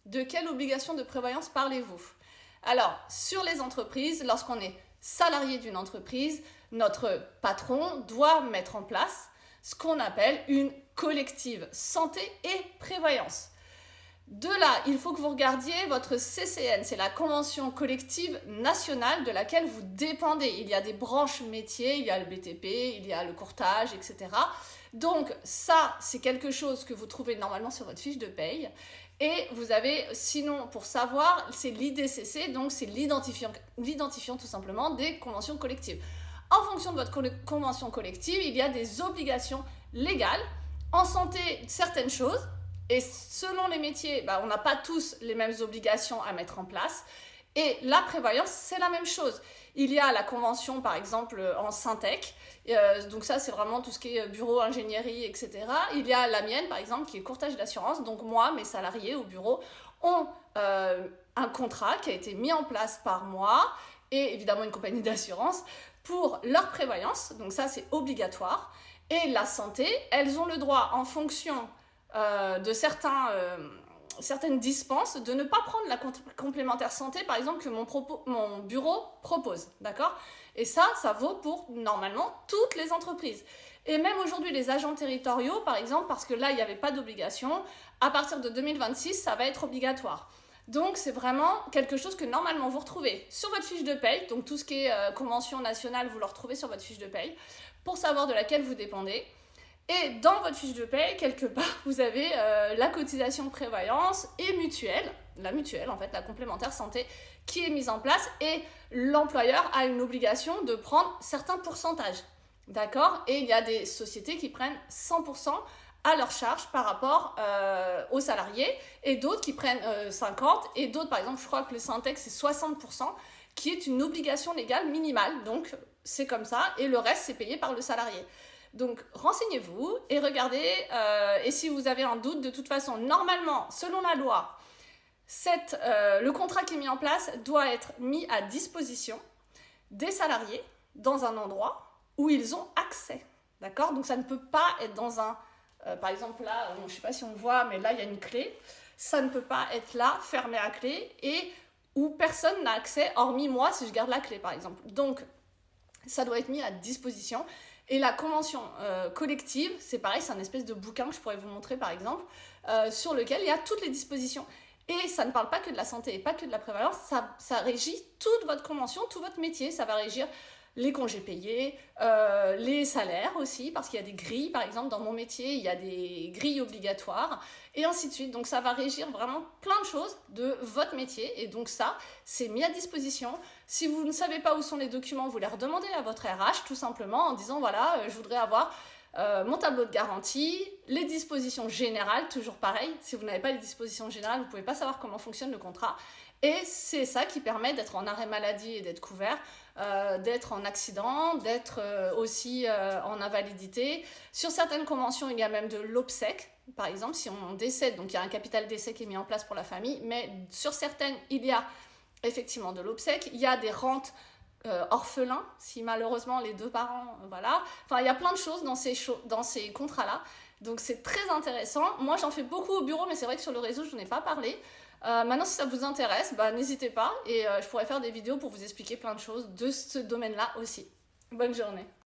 De quelle obligation de prévoyance parlez-vous? Alors, sur les entreprises, lorsqu'on est salarié d'une entreprise, notre patron doit mettre en place ce qu'on appelle une collective santé et prévoyance. De là, il faut que vous regardiez votre CCN, c'est la convention collective nationale de laquelle vous dépendez. Il y a des branches métiers, il y a le BTP, il y a le courtage, etc. Donc ça, c'est quelque chose que vous trouvez normalement sur votre fiche de paye. Et vous avez, sinon, pour savoir, c'est l'IDCC, donc c'est l'identifiant tout simplement des conventions collectives. En fonction de votre convention collective, il y a des obligations légales. En santé, certaines choses. Et selon les métiers, on n'a pas tous les mêmes obligations à mettre en place. Et la prévoyance, c'est la même chose. Il y a la convention, par exemple, en Syntec. Donc ça, c'est vraiment tout ce qui est bureau, ingénierie, etc. Il y a la mienne, par exemple, qui est courtage d'assurance. Donc moi, mes salariés au bureau ont un contrat qui a été mis en place par moi et évidemment une compagnie d'assurance pour leur prévoyance. Donc ça, c'est obligatoire. Et la santé, elles ont le droit, en fonction de certaines dispenses, de ne pas prendre la complémentaire santé, par exemple, que mon bureau propose, d'accord? Et ça vaut pour, normalement, toutes les entreprises. Et même aujourd'hui, les agents territoriaux, par exemple, parce que là, il n'y avait pas d'obligation, à partir de 2026, ça va être obligatoire. Donc, c'est vraiment quelque chose que, normalement, vous retrouvez sur votre fiche de paye. Donc, tout ce qui est convention nationale, vous le retrouvez sur votre fiche de paye, pour savoir de laquelle vous dépendez. Et dans votre fiche de paye, quelque part, vous avez la cotisation de prévoyance et mutuelle, la mutuelle en fait, la complémentaire santé, qui est mise en place et l'employeur a une obligation de prendre certains pourcentages. D'accord? Et il y a des sociétés qui prennent 100% à leur charge par rapport aux salariés et d'autres qui prennent 50% et d'autres, par exemple, je crois que le Syntec, c'est 60%, qui est une obligation légale minimale. Donc, c'est comme ça et le reste, c'est payé par le salarié. Donc, renseignez-vous et regardez, et si vous avez un doute, de toute façon, normalement, selon la loi, le contrat qui est mis en place doit être mis à disposition des salariés dans un endroit où ils ont accès, d'accord? Donc, ça ne peut pas être dans un, par exemple là, je ne sais pas si on voit, mais là, il y a une clé, ça ne peut pas être là, fermé à clé, et où personne n'a accès, hormis moi, si je garde la clé, par exemple. Donc, ça doit être mis à disposition. Et la convention collective, c'est pareil, c'est un espèce de bouquin que je pourrais vous montrer par exemple, sur lequel il y a toutes les dispositions. Et ça ne parle pas que de la santé et pas que de la prévalence, ça régit toute votre convention, tout votre métier. Ça va régir les congés payés, les salaires aussi, parce qu'il y a des grilles, par exemple, dans mon métier, il y a des grilles obligatoires, et ainsi de suite. Donc ça va régir vraiment plein de choses de votre métier, et donc ça, c'est mis à disposition. Si vous ne savez pas où sont les documents, vous les redemandez à votre RH, tout simplement, en disant, voilà, je voudrais avoir mon tableau de garantie, les dispositions générales, toujours pareil. Si vous n'avez pas les dispositions générales, vous ne pouvez pas savoir comment fonctionne le contrat. Et c'est ça qui permet d'être en arrêt maladie et d'être couvert, d'être en accident, d'être aussi en invalidité. Sur certaines conventions, il y a même de l'obsèque, par exemple, si on décède, donc il y a un capital décès qui est mis en place pour la famille, mais sur certaines, il y a effectivement de l'obsèque. Il y a des rentes orphelins, si malheureusement les deux parents, voilà. Enfin, il y a plein de choses dans ces contrats-là. Donc c'est très intéressant. Moi, j'en fais beaucoup au bureau, mais c'est vrai que sur le réseau, je n'en ai pas parlé. Maintenant, si ça vous intéresse, n'hésitez pas et je pourrais faire des vidéos pour vous expliquer plein de choses de ce domaine-là aussi. Bonne journée.